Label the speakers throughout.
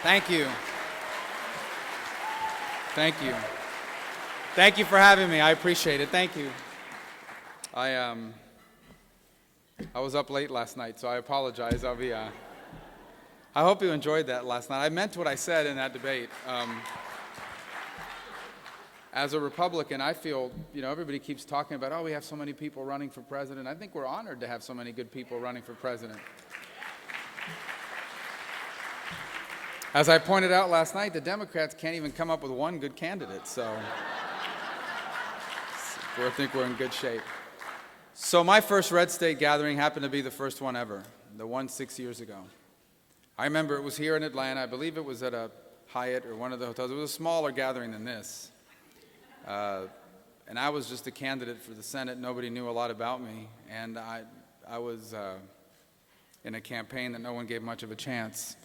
Speaker 1: Thank you. Thank you. Thank you for having me. I appreciate it. Thank you. I was up late last night, so I apologize. I hope you enjoyed that last night. I meant what I said in that debate. As a Republican, I feel, everybody keeps talking about, oh, we have so many people running for president. I think we're honored to have so many good people running for president. As I pointed out last night, the Democrats can't even come up with one good candidate, so I think we're in good shape. So my first RedState gathering happened to be the first one ever, the one 6 years ago. I remember it was here in Atlanta. I believe it was at a Hyatt or one of the hotels. It was a smaller gathering than this. And I was just a candidate for the Senate. Nobody knew a lot about me. And I was in a campaign that no one gave much of a chance.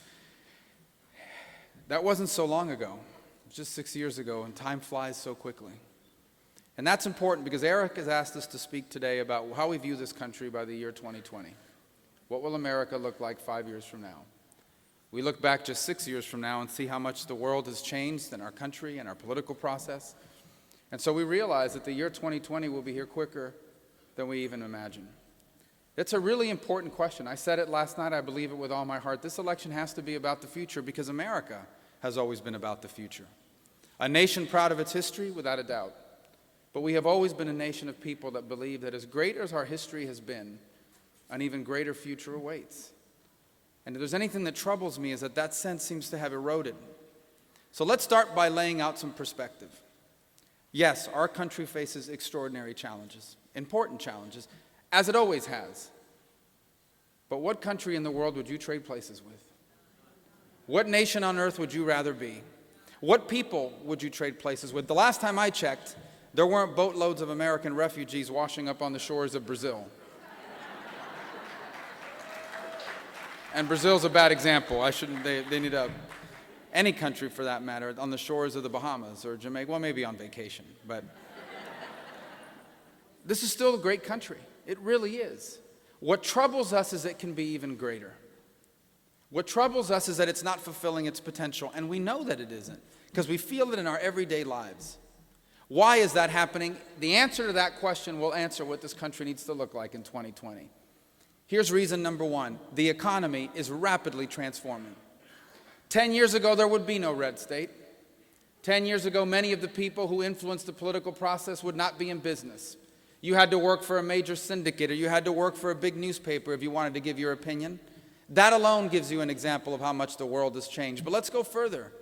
Speaker 1: That wasn't so long ago. It was just 6 years ago, and time flies so quickly. And that's important because Eric has asked us to speak today about how we view this country by the year 2020. What will America look like 5 years from now? We look back just 6 years from now and see how much the world has changed in our country and our political process. And so we realize that the year 2020 will be here quicker than we even imagine. It's a really important question. I said it last night. I believe it with all my heart. This election has to be about the future because America has always been about the future. A nation proud of its history, without a doubt. But we have always been a nation of people that believe that as great as our history has been, an even greater future awaits. And if there's anything that troubles me is that that sense seems to have eroded. So let's start by laying out some perspective. Yes, our country faces extraordinary challenges, important challenges, as it always has. But what country in the world would you trade places with? What nation on earth would you rather be? What people would you trade places with? The last time I checked, there weren't boatloads of American refugees washing up on the shores of Brazil. And Brazil's a bad example. They need any country for that matter, on the shores of the Bahamas or Jamaica, well, maybe on vacation, but this is still a great country. It really is. What troubles us is it can be even greater. What troubles us is that it's not fulfilling its potential, and we know that it isn't, because we feel it in our everyday lives. Why is that happening? The answer to that question will answer what this country needs to look like in 2020. Here's reason number one. The economy is rapidly transforming. 10 years ago, there would be no red state. 10 years ago, many of the people who influenced the political process would not be in business. You had to work for a major syndicate, or you had to work for a big newspaper if you wanted to give your opinion. That alone gives you an example of how much the world has changed. But let's go further.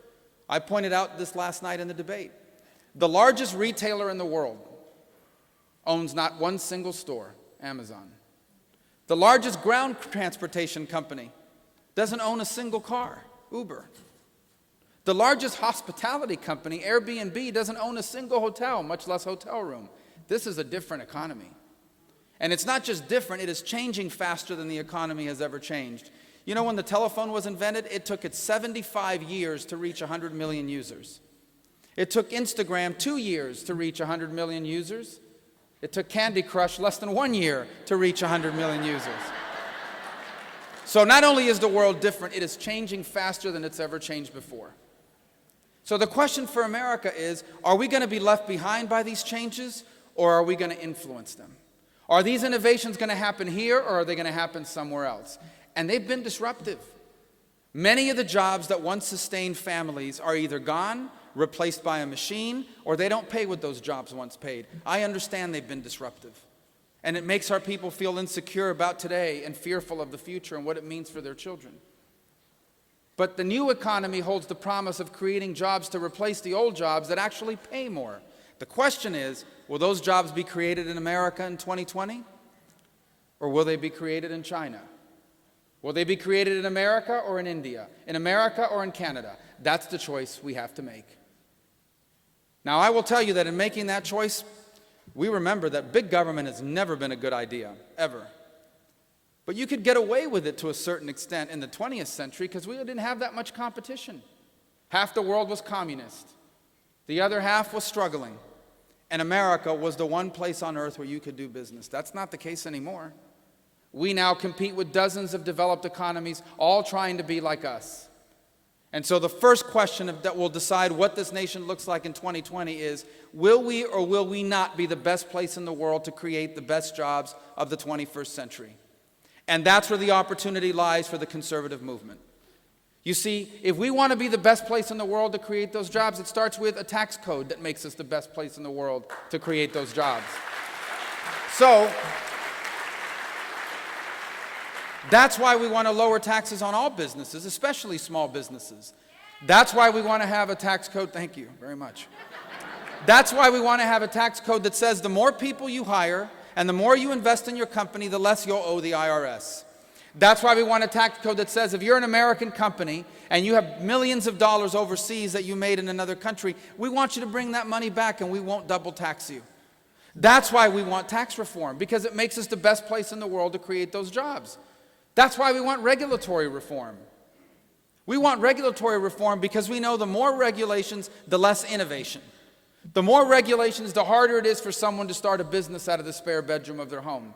Speaker 1: I pointed out this last night in the debate. The largest retailer in the world owns not one single store, Amazon. The largest ground transportation company doesn't own a single car, Uber. The largest hospitality company, Airbnb, doesn't own a single hotel, much less hotel room. This is a different economy. And it's not just different, it is changing faster than the economy has ever changed. You know, when the telephone was invented, it took it 75 years to reach 100 million users. It took Instagram 2 years to reach 100 million users. It took Candy Crush less than 1 year to reach 100 million users. So not only is the world different, it is changing faster than it's ever changed before. So the question for America is, are we going to be left behind by these changes, or are we going to influence them? Are these innovations going to happen here, or are they going to happen somewhere else? And they've been disruptive. Many of the jobs that once sustained families are either gone, replaced by a machine, or they don't pay what those jobs once paid. I understand they've been disruptive. And it makes our people feel insecure about today and fearful of the future and what it means for their children. But the new economy holds the promise of creating jobs to replace the old jobs that actually pay more. The question is, will those jobs be created in America in 2020? Or will they be created in China? Will they be created in America or in India? In America or in Canada? That's the choice we have to make. Now, I will tell you that in making that choice, we remember that big government has never been a good idea, ever. But you could get away with it to a certain extent in the 20th century because we didn't have that much competition. Half the world was communist. The other half was struggling. And America was the one place on earth where you could do business. That's not the case anymore. We now compete with dozens of developed economies, all trying to be like us. And so the first question that will decide what this nation looks like in 2020 is, will we or will we not be the best place in the world to create the best jobs of the 21st century? And that's where the opportunity lies for the conservative movement. You see, if we want to be the best place in the world to create those jobs, it starts with a tax code that makes us the best place in the world to create those jobs. So, that's why we want to lower taxes on all businesses, especially small businesses. That's why we want to have a tax code, thank you very much. That's why we want to have a tax code that says the more people you hire and the more you invest in your company, the less you'll owe the IRS. That's why we want a tax code that says if you're an American company and you have millions of dollars overseas that you made in another country, we want you to bring that money back and we won't double tax you. That's why we want tax reform, because it makes us the best place in the world to create those jobs. That's why we want regulatory reform. We want regulatory reform because we know the more regulations, the less innovation. The more regulations, the harder it is for someone to start a business out of the spare bedroom of their home.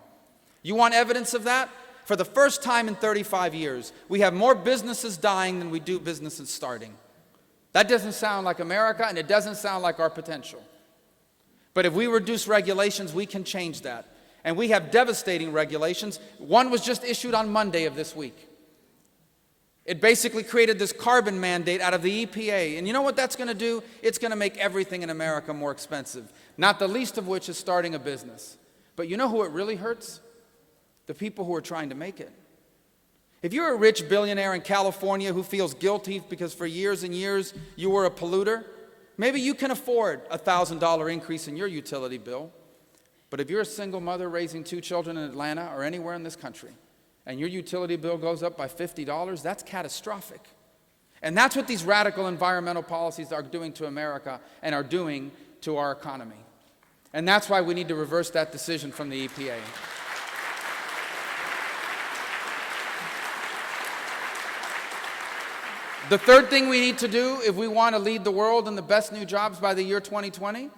Speaker 1: You want evidence of that? For the first time in 35 years, we have more businesses dying than we do businesses starting. That doesn't sound like America, and it doesn't sound like our potential. But if we reduce regulations, we can change that. And we have devastating regulations. One was just issued on Monday of this week. It basically created this carbon mandate out of the EPA. And you know what that's going to do? It's going to make everything in America more expensive, not the least of which is starting a business. But you know who it really hurts? The people who are trying to make it. If you're a rich billionaire in California who feels guilty because for years and years you were a polluter, maybe you can afford a $1,000 increase in your utility bill. But if you're a single mother raising 2 children in Atlanta or anywhere in this country, and your utility bill goes up by $50, that's catastrophic. And that's what these radical environmental policies are doing to America and are doing to our economy. And that's why we need to reverse that decision from the EPA. The third thing we need to do if we want to lead the world in the best new jobs by the year 2020,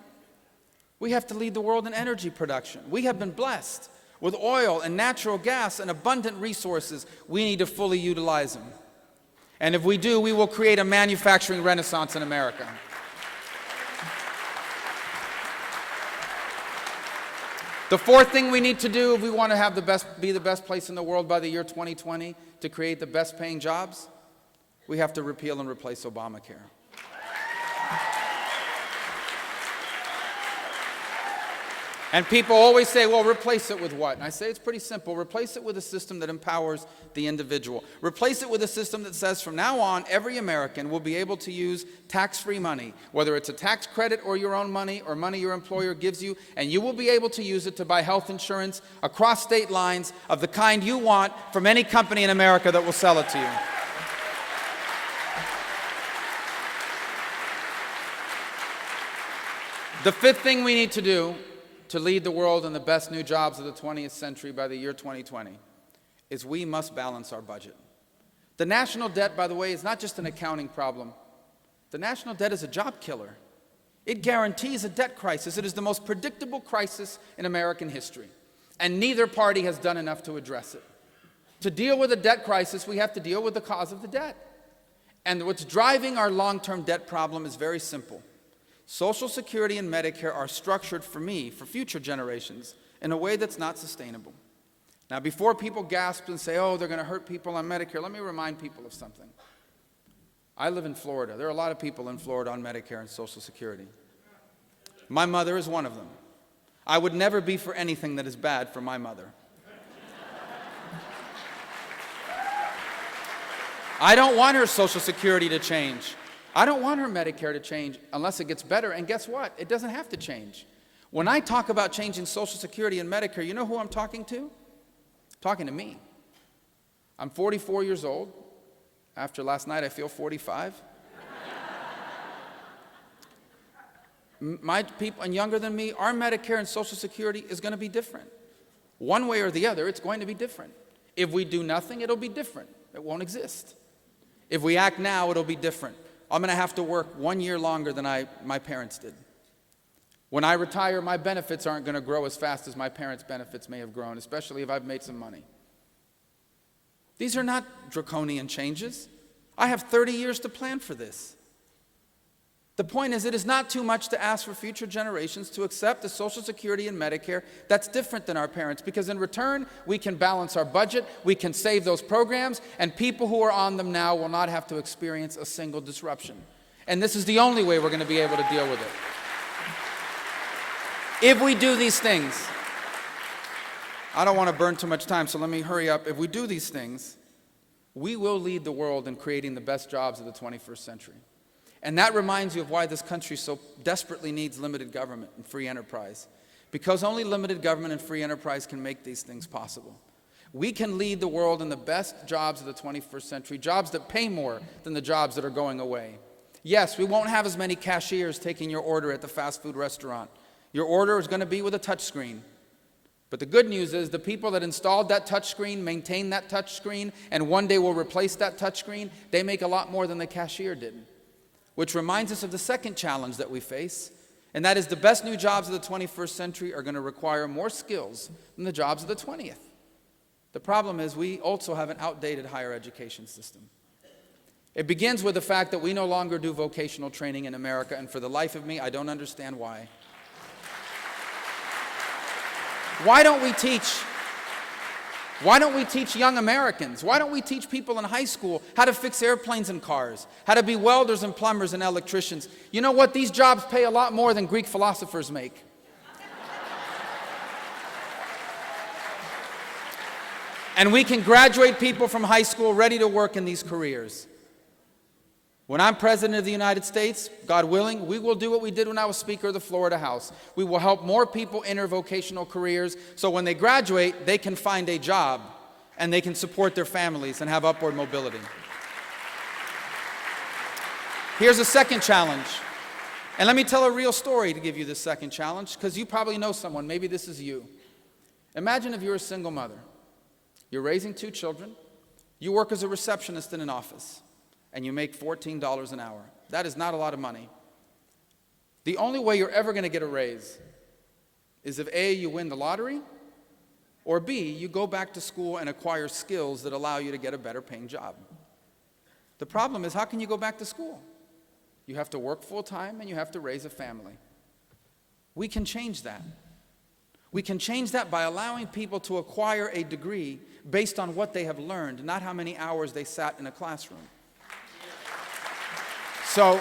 Speaker 1: we have to lead the world in energy production. We have been blessed with oil and natural gas and abundant resources. We need to fully utilize them. And if we do, we will create a manufacturing renaissance in America. The fourth thing we need to do if we want to be the best place in the world by the year 2020 to create the best paying jobs, we have to repeal and replace Obamacare. And people always say, well, replace it with what? And I say it's pretty simple. Replace it with a system that empowers the individual. Replace it with a system that says from now on, every American will be able to use tax-free money, whether it's a tax credit or your own money or money your employer gives you, and you will be able to use it to buy health insurance across state lines of the kind you want from any company in America that will sell it to you. The fifth thing we need to do to lead the world in the best new jobs of the 20th century by the year 2020 is we must balance our budget. The national debt, by the way, is not just an accounting problem. The national debt is a job killer. It guarantees a debt crisis. It is the most predictable crisis in American history, and neither party has done enough to address it. To deal with a debt crisis, we have to deal with the cause of the debt. And what's driving our long-term debt problem is very simple. Social Security and Medicare are structured for future generations, in a way that's not sustainable. Now, before people gasp and say, oh, they're going to hurt people on Medicare, let me remind people of something. I live in Florida. There are a lot of people in Florida on Medicare and Social Security. My mother is one of them. I would never be for anything that is bad for my mother. I don't want her Social Security to change. I don't want her Medicare to change unless it gets better, and guess what? It doesn't have to change. When I talk about changing Social Security and Medicare, you know who I'm talking to? I'm talking to me. I'm 44 years old. After last night, I feel 45. My people and younger than me, our Medicare and Social Security is going to be different. One way or the other, it's going to be different. If we do nothing, it'll be different. It won't exist. If we act now, it'll be different. I'm going to have to work 1 year longer than my parents did. When I retire, my benefits aren't going to grow as fast as my parents' benefits may have grown, especially if I've made some money. These are not draconian changes. I have 30 years to plan for this. The point is, it is not too much to ask for future generations to accept a Social Security and Medicare that's different than our parents, because in return, we can balance our budget, we can save those programs, and people who are on them now will not have to experience a single disruption. And this is the only way we're going to be able to deal with it. If we do these things, I don't want to burn too much time, so let me hurry up. If we do these things, we will lead the world in creating the best jobs of the 21st century. And that reminds you of why this country so desperately needs limited government and free enterprise. Because only limited government and free enterprise can make these things possible. We can lead the world in the best jobs of the 21st century, jobs that pay more than the jobs that are going away. Yes, we won't have as many cashiers taking your order at the fast food restaurant. Your order is going to be with a touch screen. But the good news is the people that installed that touch screen, maintain that touch screen, and one day will replace that touch screen, they make a lot more than the cashier did. Which reminds us of the second challenge that we face, and that is the best new jobs of the 21st century are going to require more skills than the jobs of the 20th. The problem is we also have an outdated higher education system. It begins with the fact that we no longer do vocational training in America, and for the life of me, I don't understand why. Why don't we teach young Americans? Why don't we teach people in high school how to fix airplanes and cars, how to be welders and plumbers and electricians? You know what? These jobs pay a lot more than Greek philosophers make. And we can graduate people from high school ready to work in these careers. When I'm President of the United States, God willing, we will do what we did when I was Speaker of the Florida House. We will help more people enter vocational careers so when they graduate, they can find a job and they can support their families and have upward mobility. Here's a second challenge. And let me tell a real story to give you this second challenge, because you probably know someone. Maybe this is you. Imagine if you're a single mother. You're raising 2 children. You work as a receptionist in an office. And you make $14 an hour. That is not a lot of money. The only way you're ever going to get a raise is if A, you win the lottery, or B, you go back to school and acquire skills that allow you to get a better paying job. The problem is, how can you go back to school? You have to work full time and you have to raise a family. We can change that. We can change that by allowing people to acquire a degree based on what they have learned, not how many hours they sat in a classroom. So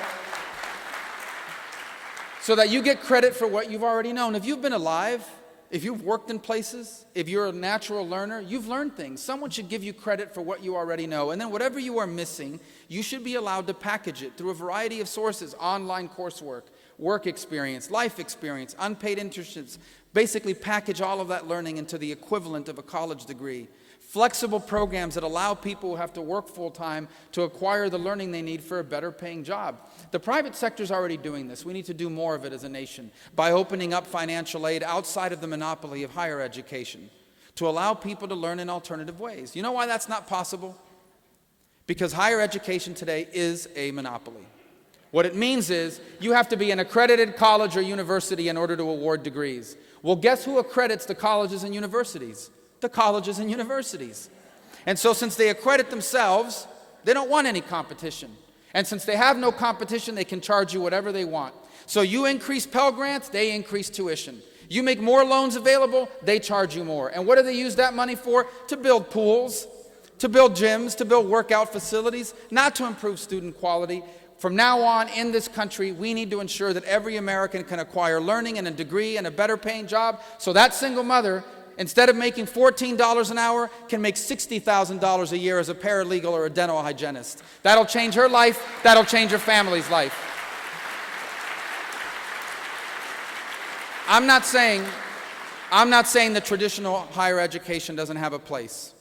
Speaker 1: that you get credit for what you've already known. If you've been alive, if you've worked in places, if you're a natural learner, you've learned things. Someone should give you credit for what you already know. And then whatever you are missing, you should be allowed to package it through a variety of sources: online coursework, work experience, life experience, unpaid internships. Basically package all of that learning into the equivalent of a college degree. Flexible programs that allow people who have to work full-time to acquire the learning they need for a better paying job. The private sector is already doing this. We need to do more of it as a nation by opening up financial aid outside of the monopoly of higher education to allow people to learn in alternative ways. You know why that's not possible? Because higher education today is a monopoly. What it means is you have to be an accredited college or university in order to award degrees. Well, guess who accredits the colleges and universities? The colleges and universities. And so since they accredit themselves, they don't want any competition. And since they have no competition, they can charge you whatever they want. So you increase Pell Grants, they increase tuition. You make more loans available, they charge you more. And what do they use that money for? To build pools, to build gyms, to build workout facilities, not to improve student quality. From now on, in this country, we need to ensure that every American can acquire learning and a degree and a better paying job, so that single mother, instead of making $14 an hour, can make $60,000 a year as a paralegal or a dental hygienist. That'll change her life. That'll change her family's life. I'm not saying that traditional higher education doesn't have a place.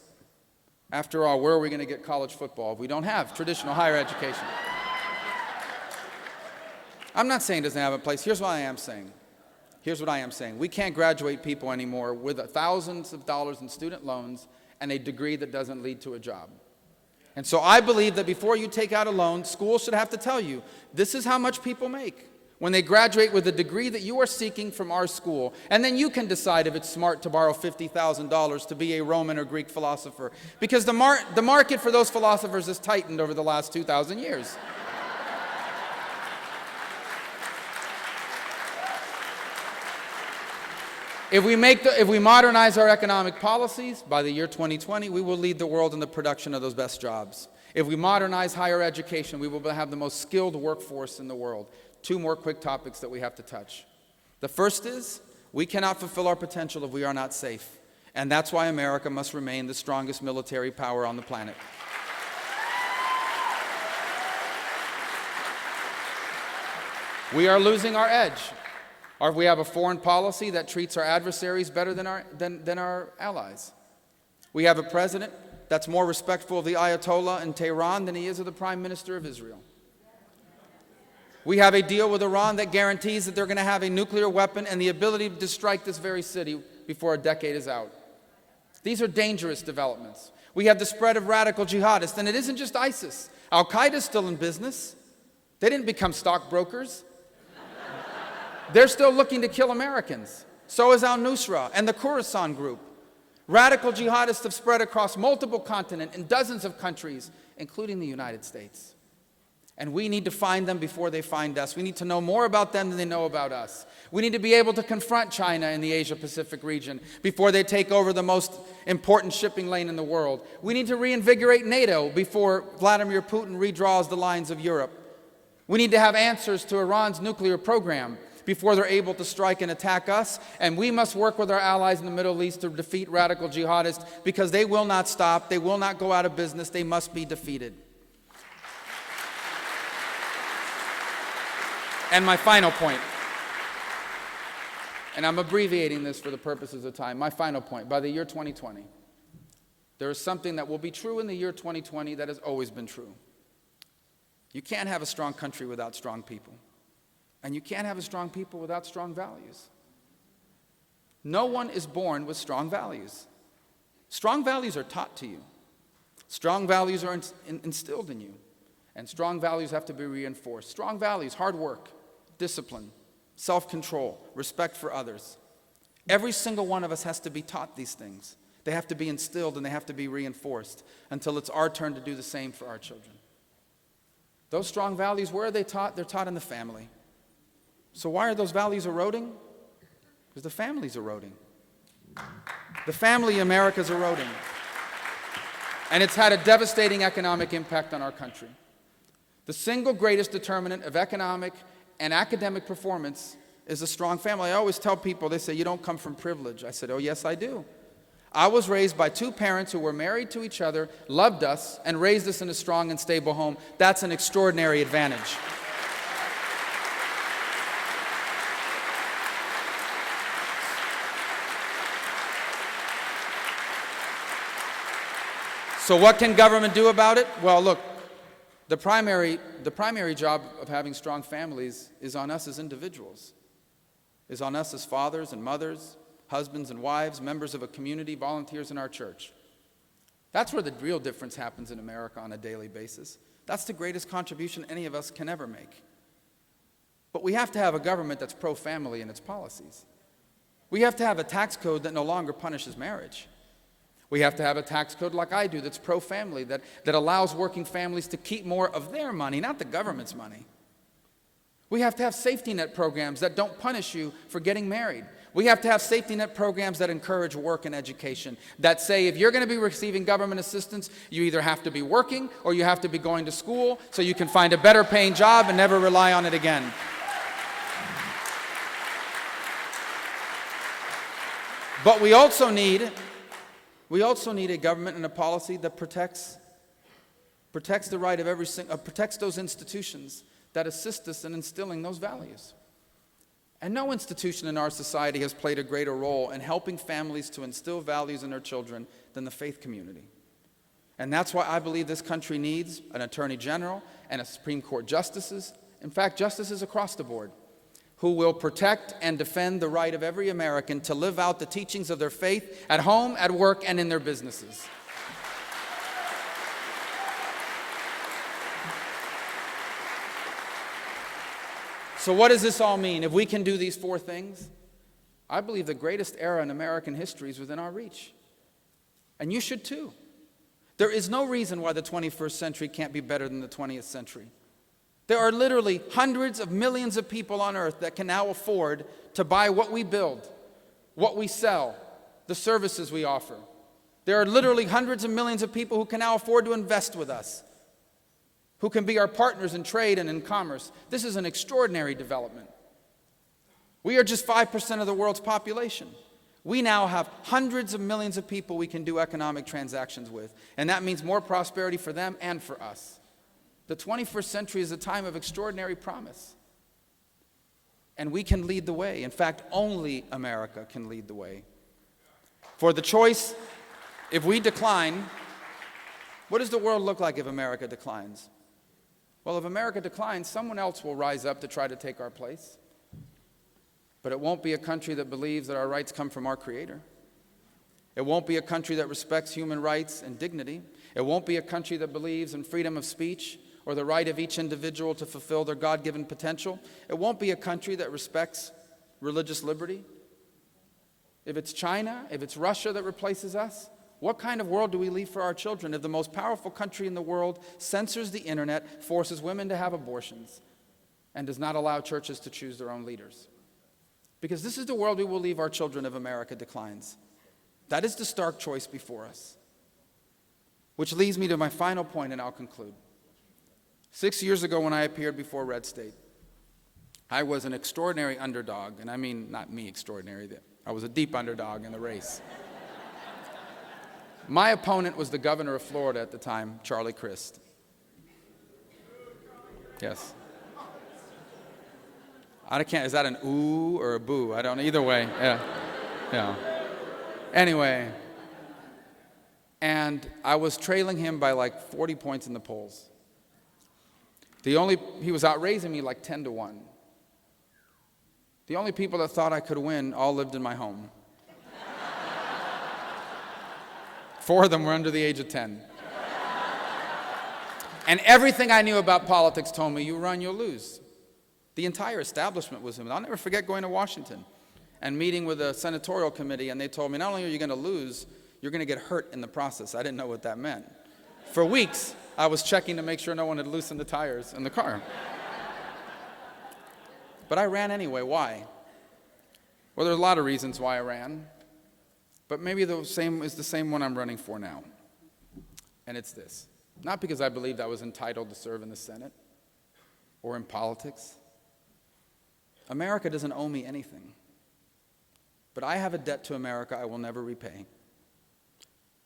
Speaker 1: After all, where are we going to get college football if we don't have traditional higher education? I'm not saying it doesn't have a place. Here's what I am saying. We can't graduate people anymore with thousands of dollars in student loans and a degree that doesn't lead to a job. And so I believe that before you take out a loan, schools should have to tell you, this is how much people make. when they graduate with the degree that you are seeking from our school, and then you can decide if it's smart to borrow $50,000 to be a Roman or Greek philosopher, because the market for those philosophers has tightened over the last 2,000 years. If we modernize our economic policies, by the year 2020, we will lead the world in the production of those best jobs. If we modernize higher education, we will have the most skilled workforce in the world. 2 more quick topics that we have to touch. The first is, we cannot fulfill our potential if we are not safe. And that's why America must remain the strongest military power on the planet. We are losing our edge. Or we have a foreign policy that treats our adversaries better than our allies. We have a president that's more respectful of the Ayatollah in Tehran than he is of the Prime Minister of Israel. We have a deal with Iran that guarantees that they're going to have a nuclear weapon and the ability to strike this very city before a decade is out. These are dangerous developments. We have the spread of radical jihadists, and it isn't just ISIS. Al-Qaeda is still in business. They didn't become stockbrokers. They're still looking to kill Americans. So is al-Nusra and the Khorasan group. Radical jihadists have spread across multiple continents in dozens of countries, including the United States. And we need to find them before they find us. We need to know more about them than they know about us. We need to be able to confront China in the Asia-Pacific region before they take over the most important shipping lane in the world. We need to reinvigorate NATO before Vladimir Putin redraws the lines of Europe. We need to have answers to Iran's nuclear program before they're able to strike and attack us. And we must work with our allies in the Middle East to defeat radical jihadists, because they will not stop. They will not go out of business. They must be defeated. And my final point, and I'm abbreviating this for the purposes of time, my final point, by the year 2020, there is something that will be true in the year 2020 that has always been true. You can't have a strong country without strong people. And you can't have a strong people without strong values. No one is born with strong values. Strong values are taught to you. Strong values are instilled in you. And strong values have to be reinforced. Strong values, hard work, discipline, self-control, respect for others. Every single one of us has to be taught these things. They have to be instilled and they have to be reinforced until it's our turn to do the same for our children. Those strong values, where are they taught? They're taught in the family. So why are those values eroding? Because the family's eroding. The family in America is eroding. And it's had a devastating economic impact on our country. The single greatest determinant of economic and academic performance is a strong family. I always tell people, they say, you don't come from privilege. I said, oh, yes, I do. I was raised by 2 parents who were married to each other, loved us, and raised us in a strong and stable home. That's an extraordinary advantage. So what can government do about it? Well, look, the primary job of having strong families is on us as individuals, is on us as fathers and mothers, husbands and wives, members of a community, volunteers in our church. That's where the real difference happens in America on a daily basis. That's the greatest contribution any of us can ever make. But we have to have a government that's pro-family in its policies. We have to have a tax code that no longer punishes marriage. We have to have a tax code like I do that's pro-family, that allows working families to keep more of their money, not the government's money. We have to have safety net programs that don't punish you for getting married. We have to have safety net programs that encourage work and education, that say if you're going to be receiving government assistance, you either have to be working or you have to be going to school so you can find a better paying job and never rely on it again. But we also need a government and a policy that protects the right of protects those institutions that assist us in instilling those values. And no institution in our society has played a greater role in helping families to instill values in their children than the faith community. And that's why I believe this country needs an attorney general and a Supreme Court justices, in fact, justices across the board, who will protect and defend the right of every American to live out the teachings of their faith at home, at work, and in their businesses. So what does this all mean? If we can do these four things, I believe the greatest era in American history is within our reach. And you should too. There is no reason why the 21st century can't be better than the 20th century. There are literally hundreds of millions of people on earth that can now afford to buy what we build, what we sell, the services we offer. There are literally hundreds of millions of people who can now afford to invest with us, who can be our partners in trade and in commerce. This is an extraordinary development. We are just 5% of the world's population. We now have hundreds of millions of people we can do economic transactions with, and that means more prosperity for them and for us. The 21st century is a time of extraordinary promise, and we can lead the way. In fact, only America can lead the way. For the choice, if we decline, what does the world look like if America declines? Well, if America declines, someone else will rise up to try to take our place. But it won't be a country that believes that our rights come from our Creator. It won't be a country that respects human rights and dignity. It won't be a country that believes in freedom of speech or the right of each individual to fulfill their God-given potential. It won't be a country that respects religious liberty. If it's China, if it's Russia that replaces us, what kind of world do we leave for our children if the most powerful country in the world censors the internet, forces women to have abortions, and does not allow churches to choose their own leaders? Because this is the world we will leave our children if America declines. That is the stark choice before us. Which leads me to my final point, and I'll conclude. 6 years ago when I appeared before RedState, I was an extraordinary underdog, and I mean not me extraordinary, I was a deep underdog in the race. My opponent was the governor of Florida at the time, Charlie Crist. Yes. Is that an ooh or a boo? I don't know. Either way, yeah. Anyway, and I was trailing him by like 40 points in the polls. He was outraising me like 10-1. The only people that thought I could win all lived in my home. 4 of them were under the age of 10. And everything I knew about politics told me, you run, you'll lose. The entire establishment was him. I'll never forget going to Washington and meeting with a senatorial committee, and they told me, not only are you going to lose, you're going to get hurt in the process. I didn't know what that meant. For weeks, I was checking to make sure no one had loosened the tires in the car. But I ran anyway. Why? Well, there's a lot of reasons why I ran, but maybe the same one I'm running for now. And it's this. Not because I believed I was entitled to serve in the Senate or in politics. America doesn't owe me anything. But I have a debt to America I will never repay.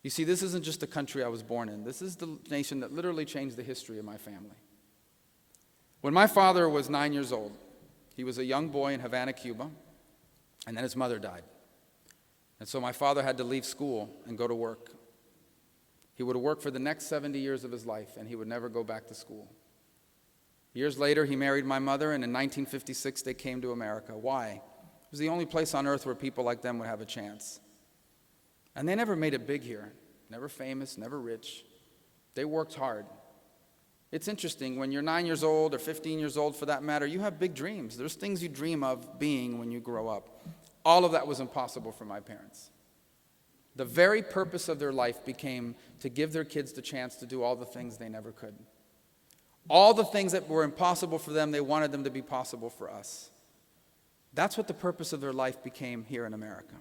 Speaker 1: You see, this isn't just the country I was born in. This is the nation that literally changed the history of my family. When my father was 9 years old, he was a young boy in Havana, Cuba, and then his mother died. And so my father had to leave school and go to work. He would work for the next 70 years of his life, and he would never go back to school. Years later, he married my mother, and in 1956, they came to America. Why? It was the only place on earth where people like them would have a chance. And they never made it big here. Never famous, never rich. They worked hard. It's interesting, when you're 9 years old, or 15 years old for that matter, you have big dreams. There's things you dream of being when you grow up. All of that was impossible for my parents. The very purpose of their life became to give their kids the chance to do all the things they never could. All the things that were impossible for them, they wanted them to be possible for us. That's what the purpose of their life became here in America.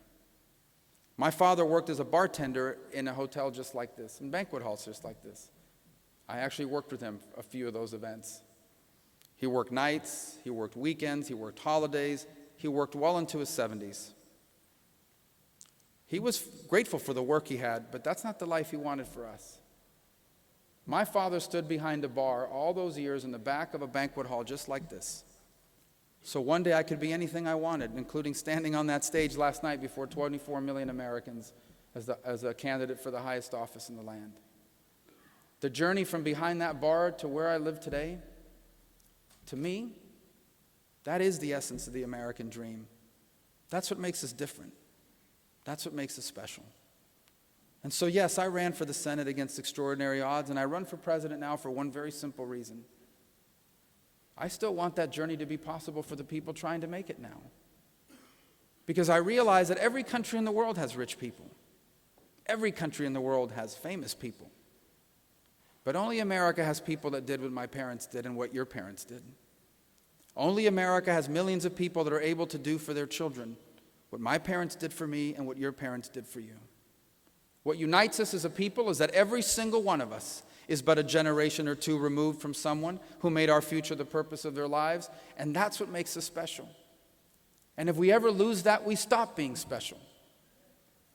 Speaker 1: My father worked as a bartender in a hotel just like this, in banquet halls just like this. I actually worked with him a few of those events. He worked nights, he worked weekends, he worked holidays, he worked well into his 70s. He was grateful for the work he had, but that's not the life he wanted for us. My father stood behind a bar all those years in the back of a banquet hall just like this. So one day I could be anything I wanted, including standing on that stage last night before 24 million Americans as a candidate for the highest office in the land. The journey from behind that bar to where I live today, to me, that is the essence of the American dream. That's what makes us different. That's what makes us special. And so, yes, I ran for the Senate against extraordinary odds, and I run for president now for one very simple reason. I still want that journey to be possible for the people trying to make it now. Because I realize that every country in the world has rich people. Every country in the world has famous people. But only America has people that did what my parents did and what your parents did. Only America has millions of people that are able to do for their children what my parents did for me and what your parents did for you. What unites us as a people is that every single one of us is but a generation or two removed from someone who made our future the purpose of their lives, and that's what makes us special. And if we ever lose that, we stop being special.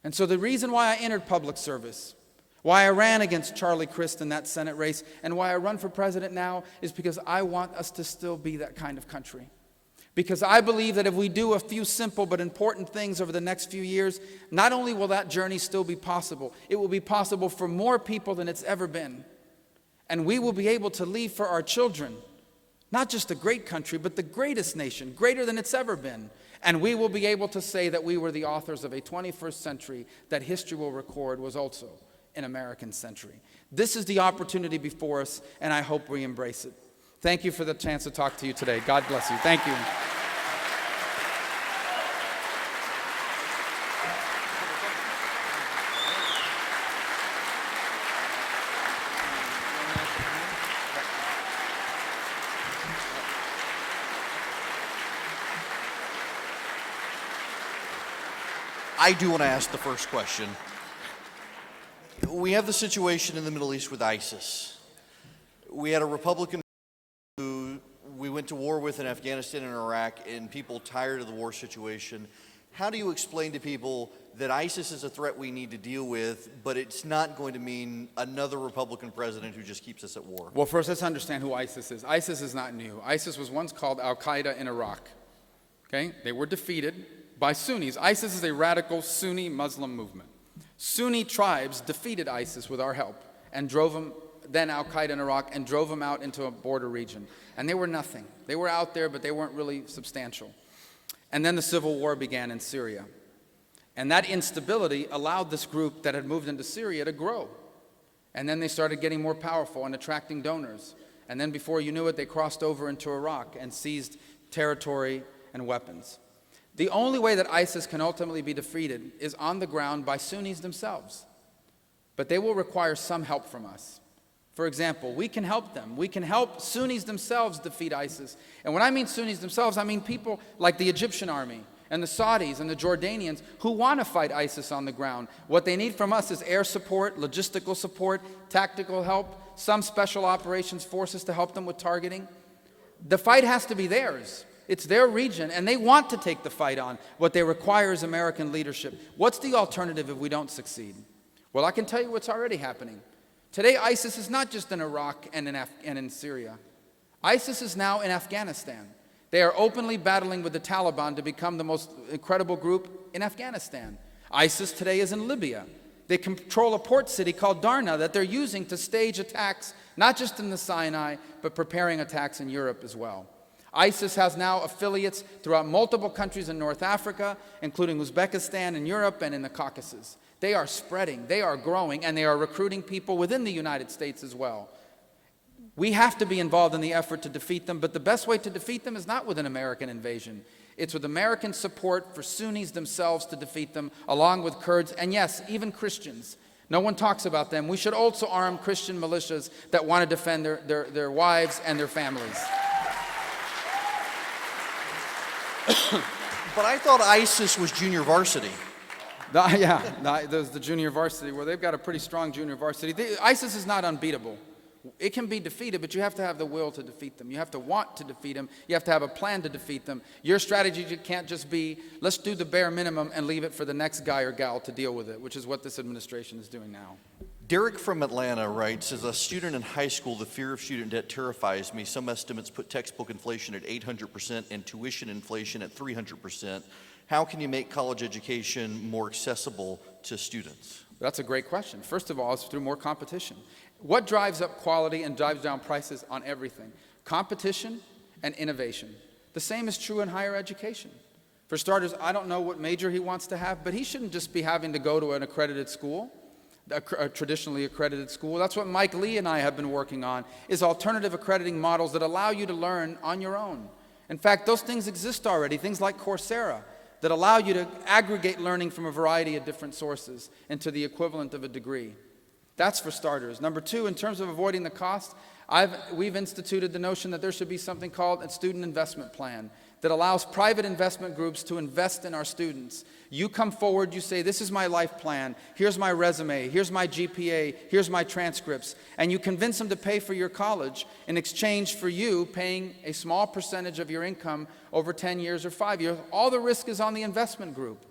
Speaker 1: And so the reason why I entered public service, why I ran against Charlie Crist in that Senate race, and why I run for president now is because I want us to still be that kind of country. Because I believe that if we do a few simple but important things over the next few years, not only will that journey still be possible, it will be possible for more people than it's ever been. And we will be able to leave for our children, not just a great country, but the greatest nation, greater than it's ever been. And we will be able to say that we were the authors of a 21st century that history will record was also an American century. This is the opportunity before us, and I hope we embrace it. Thank you for the chance to talk to you today. God bless you. Thank you.
Speaker 2: I do want to ask the first question. We have the situation in the Middle East with ISIS. We had a Republican who we went to war with in Afghanistan and Iraq, and people tired of the war situation. How do you explain to people that ISIS is a threat we need to deal with, but it's not going to mean another Republican president who just keeps us at war?
Speaker 1: Well, first, let's understand who ISIS is. ISIS is not new. ISIS was once called Al-Qaeda in Iraq. Okay? They were defeated by Sunnis. ISIS is a radical Sunni Muslim movement. Sunni tribes defeated ISIS with our help and drove them, then Al-Qaeda in Iraq, and drove them out into a border region. And they were nothing. They were out there, but they weren't really substantial. And then the civil war began in Syria. And that instability allowed this group that had moved into Syria to grow. And then they started getting more powerful and attracting donors. And then before you knew it, they crossed over into Iraq and seized territory and weapons. The only way that ISIS can ultimately be defeated is on the ground by Sunnis themselves. But they will require some help from us. For example, we can help them. We can help Sunnis themselves defeat ISIS. And when I mean Sunnis themselves, I mean people like the Egyptian army and the Saudis and the Jordanians who want to fight ISIS on the ground. What they need from us is air support, logistical support, tactical help, some special operations forces to help them with targeting. The fight has to be theirs. It's their region, and they want to take the fight on. What they require is American leadership. What's the alternative if we don't succeed? Well, I can tell you what's already happening. Today, ISIS is not just in Iraq and in Syria. ISIS is now in Afghanistan. They are openly battling with the Taliban to become the most incredible group in Afghanistan. ISIS today is in Libya. They control a port city called Darna that they're using to stage attacks, not just in the Sinai, but preparing attacks in Europe as well. ISIS has now affiliates throughout multiple countries in North Africa, including Uzbekistan and Europe and in the Caucasus. They are spreading, they are growing, and they are recruiting people within the United States as well. We have to be involved in the effort to defeat them, but the best way to defeat them is not with an American invasion. It's with American support for Sunnis themselves to defeat them, along with Kurds, and yes, even Christians. No one talks about them. We should also arm Christian militias that want to defend their wives and their families.
Speaker 2: But I thought ISIS was junior varsity.
Speaker 1: There's the junior varsity, where they've got a pretty strong junior varsity. ISIS is not unbeatable. It can be defeated, but you have to have the will to defeat them. You have to want to defeat them. You have to have a plan to defeat them. Your strategy can't just be, let's do the bare minimum and leave it for the next guy or gal to deal with it, which is what this administration is doing now.
Speaker 2: Derek from Atlanta writes, as a student in high school, the fear of student debt terrifies me. Some estimates put textbook inflation at 800% and tuition inflation at 300%. How can you make college education more accessible to students?
Speaker 1: That's a great question. First of all, it's through more competition. What drives up quality and drives down prices on everything? Competition and innovation. The same is true in higher education. For starters, I don't know what major he wants to have, but he shouldn't just be having to go to an accredited school. a traditionally accredited school. That's what Mike Lee and I have been working on, is alternative accrediting models that allow you to learn on your own. In fact, those things exist already, things like Coursera, that allow you to aggregate learning from a variety of different sources into the equivalent of a degree. That's for starters. Number two, in terms of avoiding the cost, we've instituted the notion that there should be something called a student investment plan that allows private investment groups to invest in our students. You come forward, you say, this is my life plan, here's my resume, here's my GPA, here's my transcripts, and you convince them to pay for your college in exchange for you paying a small percentage of your income over 10 years or 5 years. All the risk is on the investment group.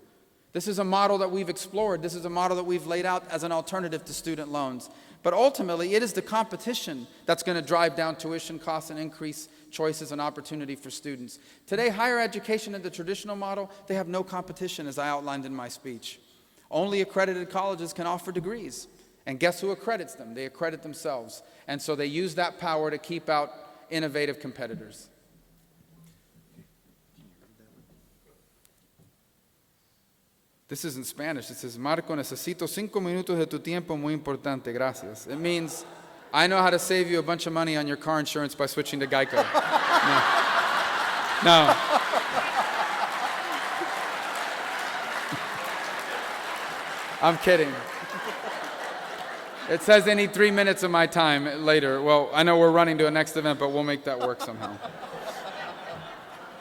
Speaker 1: This is a model that we've explored. This is a model that we've laid out as an alternative to student loans. But ultimately, it is the competition that's going to drive down tuition costs and increase choices and opportunity for students. Today, higher education in the traditional model, they have no competition, as I outlined in my speech. Only accredited colleges can offer degrees. And guess who accredits them? They accredit themselves. And so they use that power to keep out innovative competitors. This is in Spanish. It says, Marco, necesito 5 minutos de tu tiempo, muy importante, gracias. It means, I know how to save you a bunch of money on your car insurance by switching to Geico. No. I'm kidding. It says they need 3 minutes of my time later. Well, I know we're running to a next event, but we'll make that work somehow.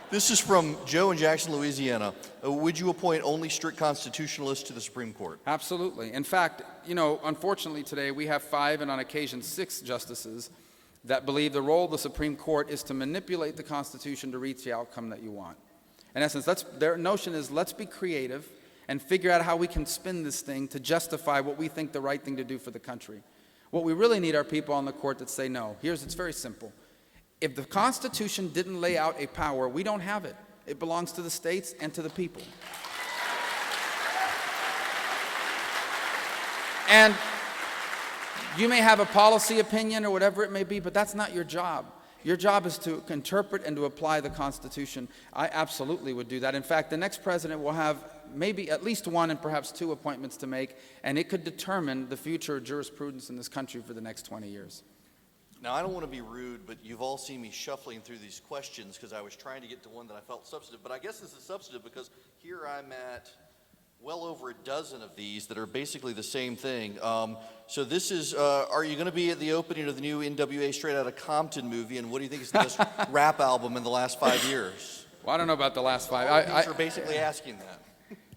Speaker 2: This is from Joe in Jackson, Louisiana. Would you appoint only strict constitutionalists to the Supreme Court?
Speaker 1: Absolutely. In fact, unfortunately today we have 5 and on occasion 6 justices that believe the role of the Supreme Court is to manipulate the Constitution to reach the outcome that you want. In essence, their notion is let's be creative and figure out how we can spin this thing to justify what we think the right thing to do for the country. What we really need are people on the court that say no. It's very simple. If the Constitution didn't lay out a power, we don't have it. It belongs to the states and to the people. And you may have a policy opinion or whatever it may be, but that's not your job. Your job is to interpret and to apply the Constitution. I absolutely would do that. In fact, the next president will have maybe at least 1 and perhaps 2 appointments to make, and it could determine the future jurisprudence in this country for the next 20 years.
Speaker 2: Now, I don't want to be rude, but you've all seen me shuffling through these questions because I was trying to get to one that I felt substantive. But I guess this is substantive because here I'm at well over a dozen of these that are basically the same thing. So this is, are you going to be at the opening of the new NWA Straight Outta Compton movie? And what do you think is the best rap album in the last 5 years?
Speaker 1: Well, I don't know about the last 5.
Speaker 2: All of these are basically asking that.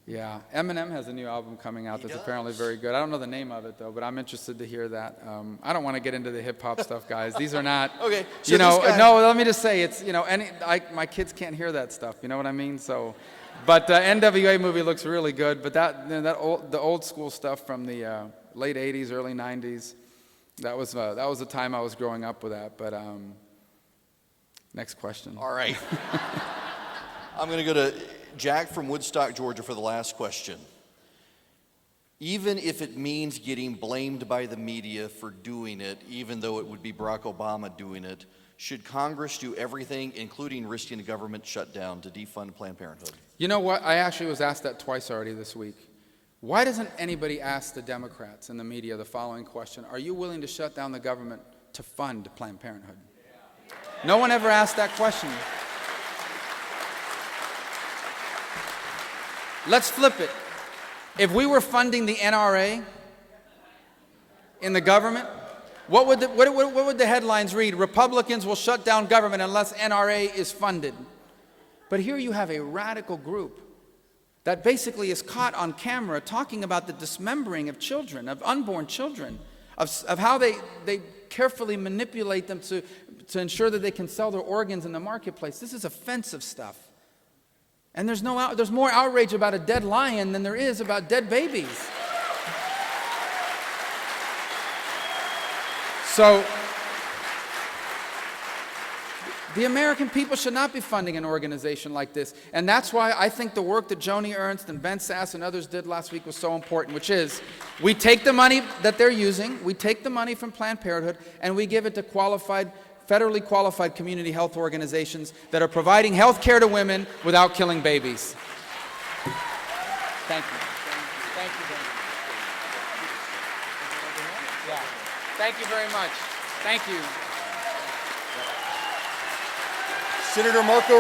Speaker 1: Yeah, Eminem has a new album coming out that's apparently very good. I don't know the name of it, though, but I'm interested to hear that. I don't want to get into the hip-hop stuff, guys. These are not,
Speaker 2: okay, so
Speaker 1: no, let me just say, it's, my kids can't hear that stuff, you know what I mean? So, but the NWA movie looks really good, but the old school stuff from the late 80s, early 90s, that was the time I was growing up with that, but next question.
Speaker 2: All right. I'm going to go to Jack from Woodstock, Georgia for the last question. Even if it means getting blamed by the media for doing it, even though it would be Barack Obama doing it, should Congress do everything, including risking a government shutdown, to defund Planned Parenthood? You know what? I actually was asked that twice already this week. Why doesn't anybody ask the Democrats in the media the following question? Are you willing to shut down the government to fund Planned Parenthood? No one ever asked that question. Let's flip it. If we were funding the NRA in the government, what would the headlines read? Republicans will shut down government unless NRA is funded. But here you have a radical group that basically is caught on camera talking about the dismembering of children, of unborn children, of how they carefully manipulate them to ensure that they can sell their organs in the marketplace. This is offensive stuff. And there's more outrage about a dead lion than there is about dead babies. So, the American people should not be funding an organization like this. And that's why I think the work that Joni Ernst and Ben Sass and others did last week was so important, which is we take the money that they're using, we take the money from Planned Parenthood, and we give it to federally qualified community health organizations that are providing health care to women without killing babies. Thank you. Thank you.
Speaker 1: Yeah. Thank you very much. Thank you.
Speaker 2: Senator Marco